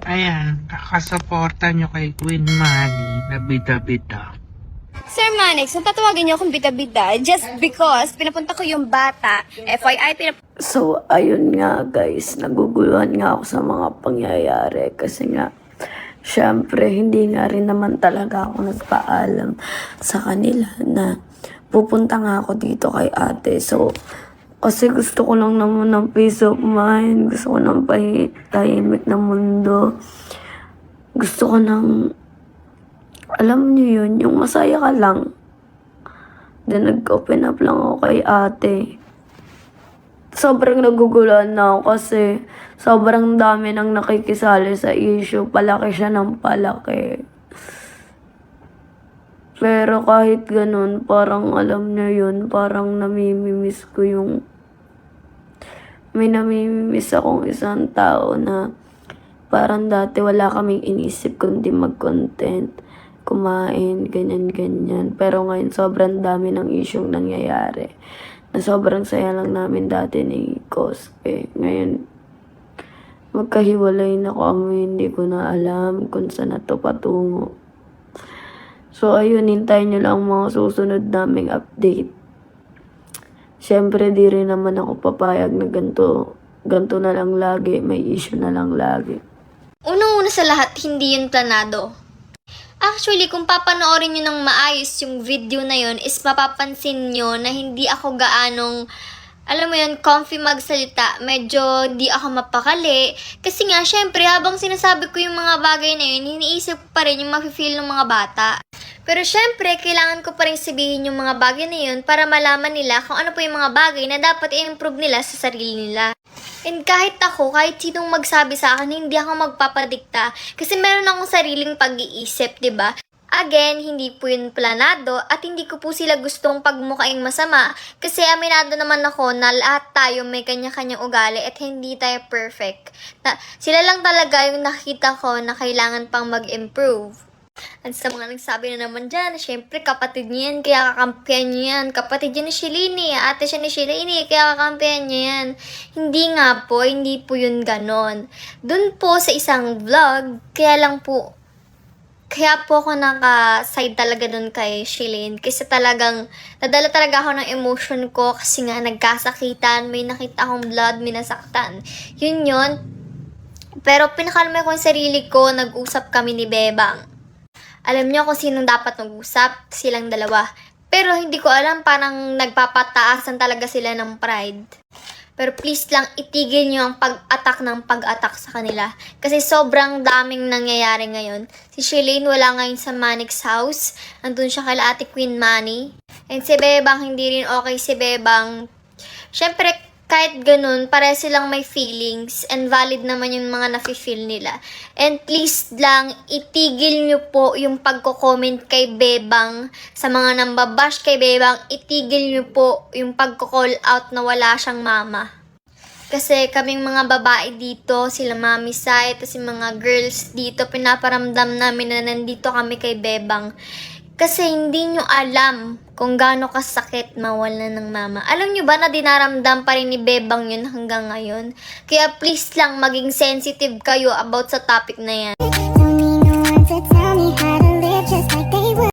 Ayan, kakasuporta nyo kay Queen Manny na bida-bida. Sir Manix, natatawagan niyo akong bida-bida just because pinapunta ko yung bata. FYI, So, ayun nga guys, naguguluhan nga ako sa mga pangyayari kasi nga, syempre, hindi nga rin naman talaga ako nagpaalam sa kanila na pupunta nga ako dito kay ate. So, kasi gusto ko lang naman ng peace of mind, gusto ko ng tahimik na mundo, gusto ko ng, alam niyo yun, yung masaya ka lang. Then, nag-open up lang ako kay ate. Sobrang naguguluhan na ako kasi sobrang dami nang nakikisali sa issue. Palaki siya ng palaki. Pero kahit ganun, parang alam niya yun, parang namimimiss ko yung... May namimimiss akong isang tao na parang dati wala kaming inisip kundi mag-content, kumain, ganyan-ganyan. Pero ngayon, sobrang dami ng issue nangyayari. Na sobrang saya lang namin dati ni Cospe. Ngayon, magkahiwalay na kami, hindi ko na alam kung saan na to patungo. So, ayun, hintayin nyo lang mga susunod naming update. Siyempre, di rin naman ako papayag na ganito na lang lagi, may issue na lang lagi. unang-una sa lahat, hindi yun planado. Actually, kung papanoorin nyo ng maayos yung video na yun, is mapapansin nyo na hindi ako gaanong, alam mo yun, comfy magsalita. Medyo di ako mapakali. Kasi nga, syempre, habang sinasabi ko yung mga bagay na yun, iniisip ko pa rin yung mafe-feel ng mga bata. Pero syempre, kailangan ko pa rin sabihin yung mga bagay na yun para malaman nila kung ano po yung mga bagay na dapat i-improve nila sa sarili nila. And kahit ako, kahit sinong magsabi sa akin, hindi ako magpapadikta. Kasi meron akong sariling pag-iisip, 'di ba? Again, hindi po yun planado at hindi ko po sila gustong pagmukaing masama. Kasi aminado naman ako na lahat tayo may kanya-kanyang ugali at hindi tayo perfect. Sila lang talaga yung nakita ko na kailangan pang mag-improve. At sa mga nagsabi na naman dyan, syempre kapatid niya yan, kaya kakampihan niya yan. Kapatid niya ni Shelini, ate siya ni Shelini, kaya kakampihan niya yan. Hindi po yun ganon. Dun po sa isang vlog, kaya po ako naka-side talaga dun kay Shelin. Kasi talagang, nadala talaga ako ng emotion ko kasi nga nagkasakitan, may nakita akong blood, may nasaktan. Yun. Pero pinakalma ko yung sarili ko, nag-usap kami ni Bebang. Alam niyo kung sinong dapat mag-usap, silang dalawa. Pero hindi ko alam, parang nagpapataasan talaga sila ng pride. Pero please lang, itigil niyo ang pag-attack sa kanila. Kasi sobrang daming nangyayari ngayon. Si Shelane wala ngayon sa Manix house. Nandun siya kay Ate Queen Manny. And si Bebang, hindi rin okay si Bebang. Syempre, kahit ganun, pareha silang may feelings and valid naman yung mga nafe-feel nila. And please lang, itigil nyo po yung pagko-comment kay Bebang. Sa mga nambabash kay Bebang, itigil nyo po yung pagko-call out na wala siyang mama. Kasi kaming mga babae dito, sila Mami Sai, at yung mga girls dito, pinaparamdam namin na nandito kami kay Bebang. Kasi hindi nyo alam kung gaano kasakit mawalan ng mama. Alam nyo ba na dinaramdam pa rin ni Bebang yun hanggang ngayon? Kaya please lang maging sensitive kayo about sa topic na yan.